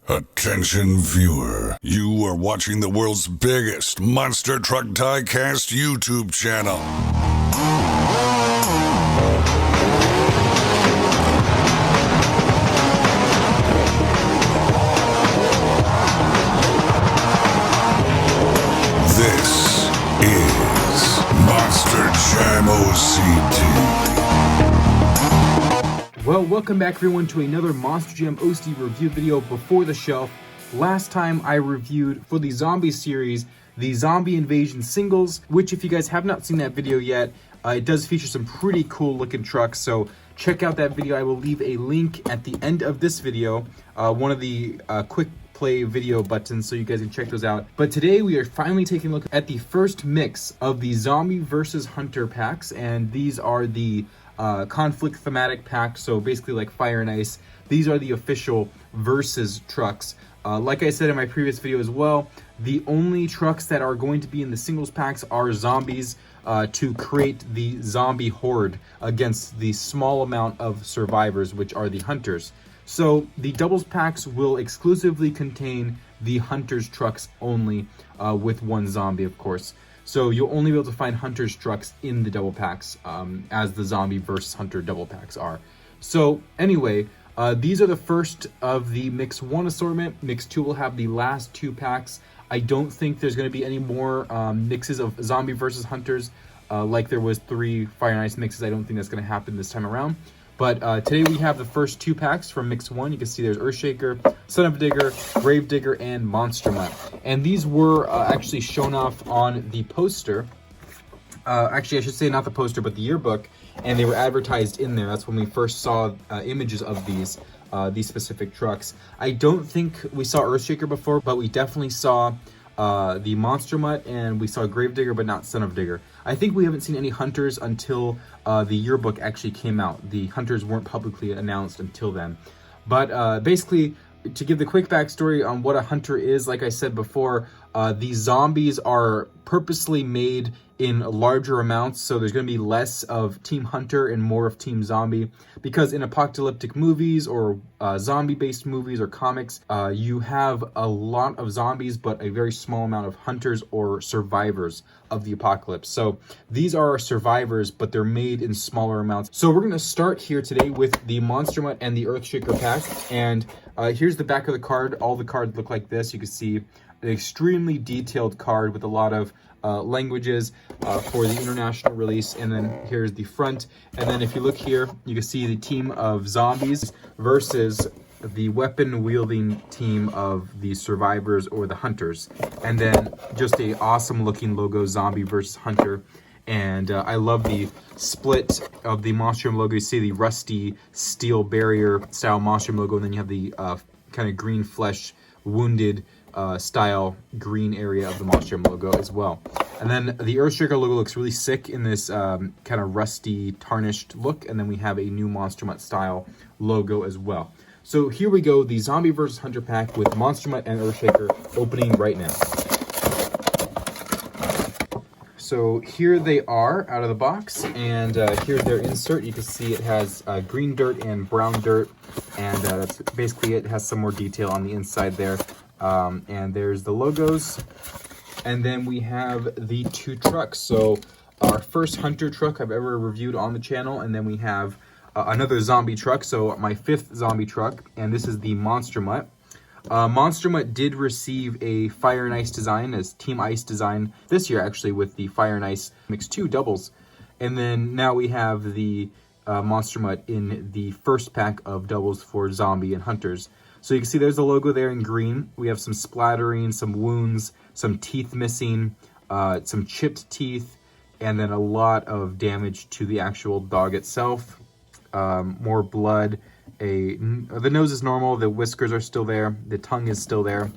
Attention viewer, you are watching the world's biggest monster truck diecast YouTube channel. This is Monster Jam OCD. Well, welcome back everyone to another Monster Jam OCD review video before the shelf. Last time I reviewed for the zombie series, the Zombie Invasion singles, which if you guys have not seen that video yet, it does feature some pretty cool looking trucks, so check out that video. I will leave a link at the end of this video, one of the quick play video buttons, so you guys can check those out. But today we are finally taking a look at the first mix of the Zombie versus Hunter packs, and these are the conflict thematic pack, so basically like Fire and Ice. These are the official versus trucks. Like I said in my previous video as well, the only trucks that are going to be in the singles packs are zombies, to create the zombie horde against the small amount of survivors, which are the hunters. So the doubles packs will exclusively contain the hunters trucks only, with one zombie, of course. So you'll only be able to find hunters trucks in the double packs, as the zombie versus hunter double packs are. So anyway, these are the first of the mix 1 assortment. Mix 2 will have the last 2 packs. I don't think there's going to be any more mixes of zombie versus hunters, like there was 3 Fire and Ice mixes. I don't think that's going to happen this time around. But today we have the first 2 packs from Mix 1. You can see there's Earthshaker, Son of a Digger, Grave Digger, and Monster Mutt. And these were actually shown off on the poster. Actually, I should say not the poster, but the yearbook. And they were advertised in there. That's when we first saw images of these specific trucks. I don't think we saw Earthshaker before, but we definitely saw the Monster Mutt, and we saw Grave Digger, but not Son of Digger. I think we haven't seen any hunters until the yearbook actually came out. The hunters weren't publicly announced until then. But basically, to give the quick backstory on what a hunter is, like I said before, these zombies are purposely made in larger amounts, so there's going to be less of Team Hunter and more of Team Zombie, because in apocalyptic movies or zombie-based movies or comics, you have a lot of zombies but a very small amount of hunters or survivors of the apocalypse. So these are survivors, but they're made in smaller amounts. So we're going to start here today with the Monster Mutt and the Earthshaker pack, and here's the back of the card. All the cards look like this. You can see an extremely detailed card with a lot of languages for the international release, and then here's the front. And then if you look here, you can see the team of zombies versus the weapon wielding team of the survivors or the hunters, and then just a awesome looking logo, zombie versus hunter. And I love the split of the Monster Jam logo. You see the rusty steel barrier style Monster Jam logo, and then you have the kind of green flesh wounded style green area of the Monster Jam logo as well. And then the Earthshaker logo looks really sick in this kind of rusty tarnished look, and then we have a new Monster Mutt style logo as well. So here we go, the Zombie vs. Hunter pack with Monster Mutt and Earthshaker opening right now. So here they are out of the box, and here's their insert. You can see it has green dirt and brown dirt, and that's basically it. It has some more detail on the inside there. And there's the logos, and then we have the 2 trucks. So our first hunter truck I've ever reviewed on the channel, and then we have another zombie truck, so my 5th zombie truck, and this is the Monster Mutt. Monster Mutt did receive a Fire and Ice design as Team Ice design this year, actually, with the Fire and Ice Mix 2 doubles. And then now we have the Monster Mutt in the first pack of doubles for zombie and hunters. So you can see there's the logo there in green. We have some splattering, some wounds, some teeth missing, some chipped teeth, and then a lot of damage to the actual dog itself. More blood. The nose is normal, the whiskers are still there, the tongue is still there.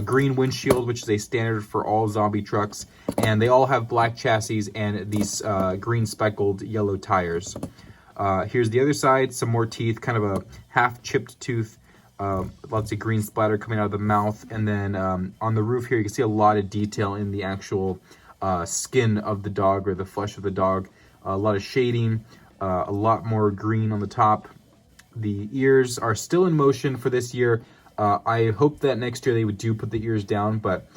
Green windshield, which is a standard for all zombie trucks, and they all have black chassis and these green speckled yellow tires. Here's the other side, some more teeth, kind of a half chipped tooth. Lots of green splatter coming out of the mouth, and then on the roof here you can see a lot of detail in the actual skin of the dog or the flesh of the dog. A lot of shading, a lot more green on the top. The ears are still in motion for this year. I hope that next year they would put the ears down, but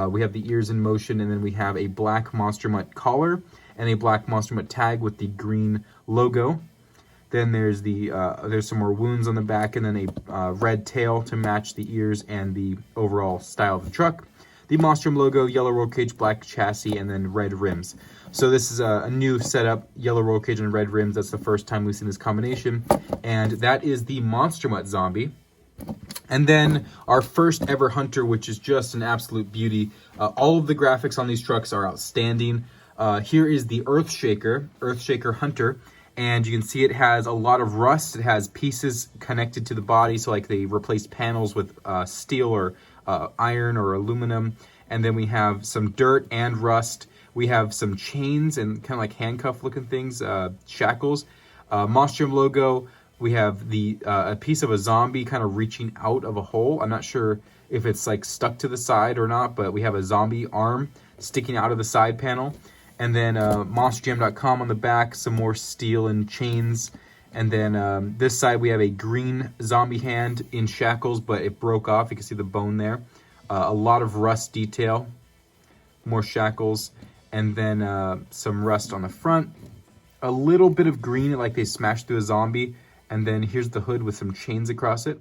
we have the ears in motion, and then we have a black Monster Mutt collar and a black Monster Mutt tag with the green logo. Then there's there's some more wounds on the back, and then a red tail to match the ears and the overall style of the truck. The Monstrum logo, yellow roll cage, black chassis, and then red rims. So this is a new setup, yellow roll cage and red rims. That's the first time we've seen this combination. And that is the Monster Mutt zombie. And then our first ever Hunter, which is just an absolute beauty. All of the graphics on these trucks are outstanding. Here is the Earthshaker Hunter. And you can see it has a lot of rust. It has pieces connected to the body. So like they replaced panels with steel or iron or aluminum. And then we have some dirt and rust. We have some chains and kind of like handcuff looking things, shackles. Monstrum logo. We have a piece of a zombie kind of reaching out of a hole. I'm not sure if it's like stuck to the side or not, but we have a zombie arm sticking out of the side panel. And then monsterjam.com on the back, some more steel and chains. And then this side we have a green zombie hand in shackles, but it broke off. You can see the bone there. A lot of rust detail, more shackles, and then some rust on the front. A little bit of green, like they smashed through a zombie. And then here's the hood with some chains across it.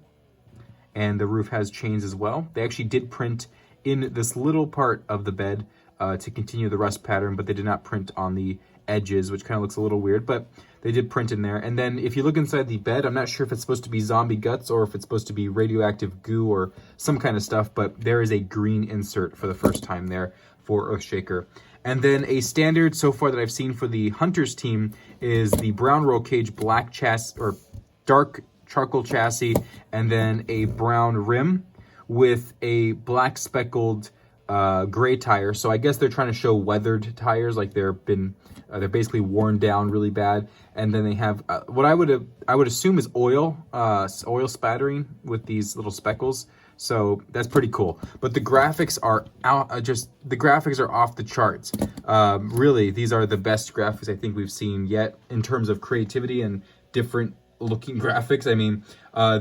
And the roof has chains as well. They actually did print in this little part of the bed to continue the rust pattern, but they did not print on the edges, which kind of looks a little weird, but they did print in there. And then if you look inside the bed, I'm not sure if it's supposed to be zombie guts or if it's supposed to be radioactive goo or some kind of stuff, but there is a green insert for the first time there for Earthshaker. And then a standard so far that I've seen for the Hunters team is the brown roll cage, black chassis or dark charcoal chassis, and then a brown rim with a black speckled gray tire. So I guess they're trying to show weathered tires, like they're basically worn down really bad. And then they have what I would assume is oil spattering with these little speckles. So that's pretty cool. But the graphics are the graphics are off the charts. Really, these are the best graphics I think we've seen yet in terms of creativity and different looking graphics. I mean,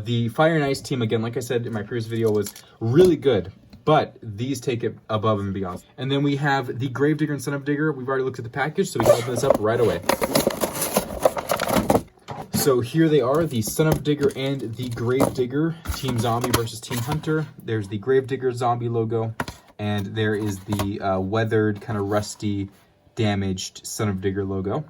the Fire and Ice team, again, like I said in my previous video, was really good, but these take it above and beyond. And then we have the Gravedigger and Son of Digger. We've already looked at the package, so we can open this up right away. So here they are, the Son of Digger and the Gravedigger, Team Zombie versus Team Hunter. There's the Gravedigger zombie logo, and there is the weathered, kind of rusty, damaged Son of Digger logo.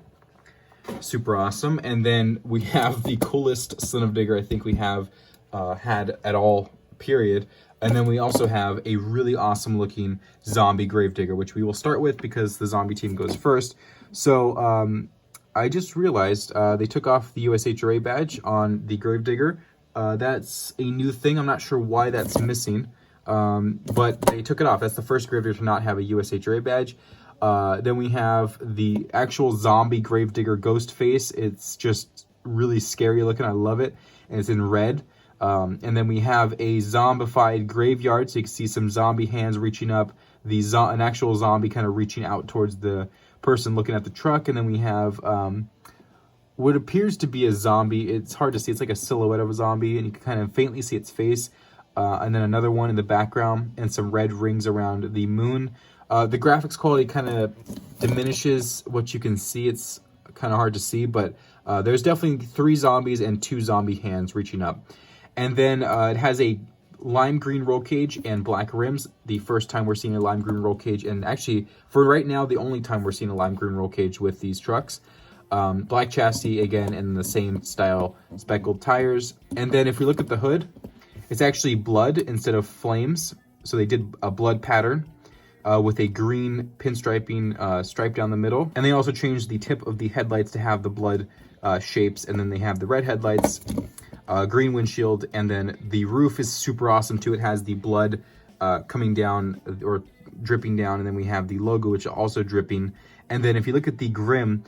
Super awesome. And then we have the coolest Son of Digger I think we have had at all, period. And then we also have a really awesome looking zombie Gravedigger, which we will start with because the zombie team goes first. So I just realized they took off the USHRA badge on the Gravedigger. That's a new thing. I'm not sure why that's missing, but they took it off. That's the first Gravedigger to not have a USHRA badge. Then we have the actual zombie Gravedigger ghost face. It's just really scary looking. I love it. And it's in red. And then we have a zombified graveyard. So you can see some zombie hands reaching up. An actual zombie kind of reaching out towards the person looking at the truck. And then we have what appears to be a zombie. It's hard to see. It's like a silhouette of a zombie. And you can kind of faintly see its face. And then another one in the background. And some red rings around the moon. The graphics quality kind of diminishes what you can see. It's kind of hard to see, but there's definitely 3 zombies and 2 zombie hands reaching up. And then it has a lime green roll cage and black rims. The first time we're seeing a lime green roll cage, and actually for right now, the only time we're seeing a lime green roll cage with these trucks. Black chassis again, and the same style speckled tires. And then if we look at the hood, it's actually blood instead of flames. So they did a blood pattern. With a green pinstriping stripe down the middle. And they also changed the tip of the headlights to have the blood shapes. And then they have the red headlights, green windshield, and then the roof is super awesome too. It has the blood coming down or dripping down. And then we have the logo, which is also dripping. And then if you look at the Grim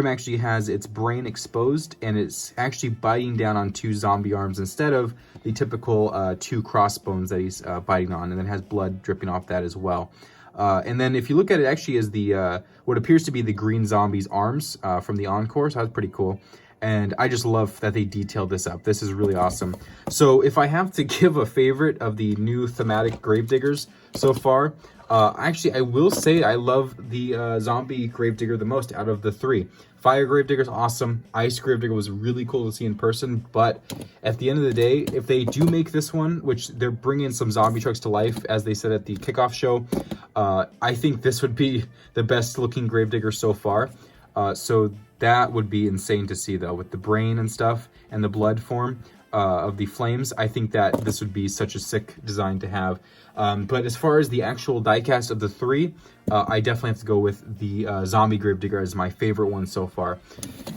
actually has its brain exposed, and it's actually biting down on 2 zombie arms instead of the typical 2 crossbones that he's biting on. And then has blood dripping off that as well. And then if you look at it, actually is the what appears to be the green zombie's arms from the Encore, so that's pretty cool. And I just love that they detailed this up. This is really awesome. So if I have to give a favorite of the new thematic Gravediggers so far, actually I will say I love the zombie Gravedigger the most out of the three. Fire Gravedigger's awesome. Ice Gravedigger was really cool to see in person, but at the end of the day, if they do make this one, which they're bringing some zombie trucks to life, as they said at the kickoff show, I think this would be the best looking Gravedigger so far. So that would be insane to see, though, with the brain and stuff and the blood form of the flames. I think that this would be such a sick design to have. But as far as the actual diecast of the three, I definitely have to go with the zombie Gravedigger as my favorite one so far.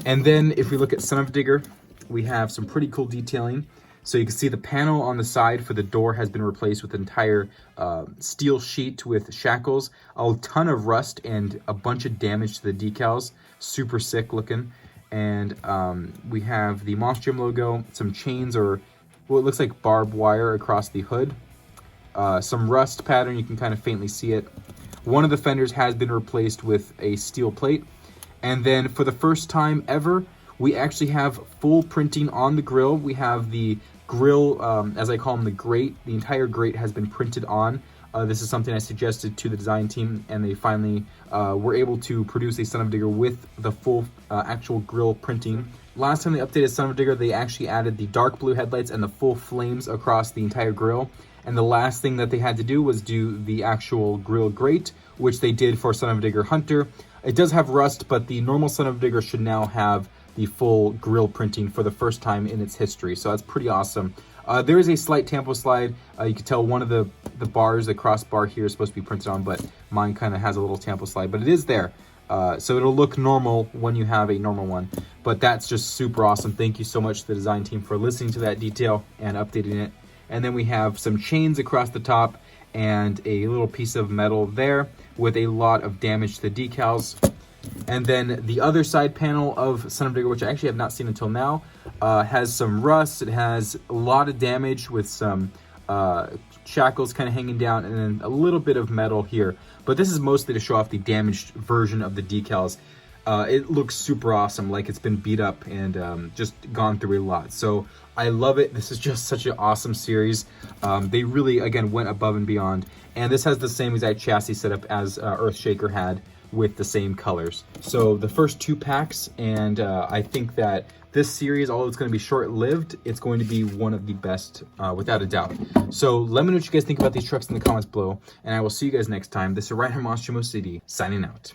And then if we look at Son of Digger, we have some pretty cool detailing. So you can see the panel on the side for the door has been replaced with entire steel sheet with shackles, a ton of rust, and a bunch of damage to the decals. Super sick looking. And we have the Monster Jam logo, some chains or what looks like barbed wire across the hood. Some rust pattern, you can kind of faintly see it. One of the fenders has been replaced with a steel plate. And then for the first time ever, we actually have full printing on the grill. We have the grill, as I call them, the grate. The entire grate has been printed on. This is something I suggested to the design team, and they finally were able to produce a Son of Digger with the full actual grill printing. Last time they updated Son of Digger, they actually added the dark blue headlights and the full flames across the entire grill. And the last thing that they had to do was do the actual grill grate, which they did for Son of Digger Hunter. It does have rust, but the normal Son of Digger should now have the full grill printing for the first time in its history. So that's pretty awesome. There is a slight tampo slide. You can tell one of the bars, the crossbar here, is supposed to be printed on, but mine kind of has a little tampo slide, but it is there. So it'll look normal when you have a normal one. But that's just super awesome. Thank you so much to the design team for listening to that detail and updating it. And then we have some chains across the top and a little piece of metal there with a lot of damage to the decals. And then the other side panel of Son of Digger, which I actually have not seen until now, has some rust. It has a lot of damage with some shackles kind of hanging down, and then a little bit of metal here. But this is mostly to show off the damaged version of the decals. It looks super awesome, like it's been beat up and just gone through a lot. So I love it. This is just such an awesome series. They really, again, went above and beyond. And this has the same exact chassis setup as Earthshaker had, with the same colors. So the first two packs, and I think that this series, although it's going to be short-lived, it's going to be one of the best without a doubt. So let me know what you guys think about these trucks in the comments below, and I will see you guys next time. This is Ryan from Monster Jam OCD, signing out.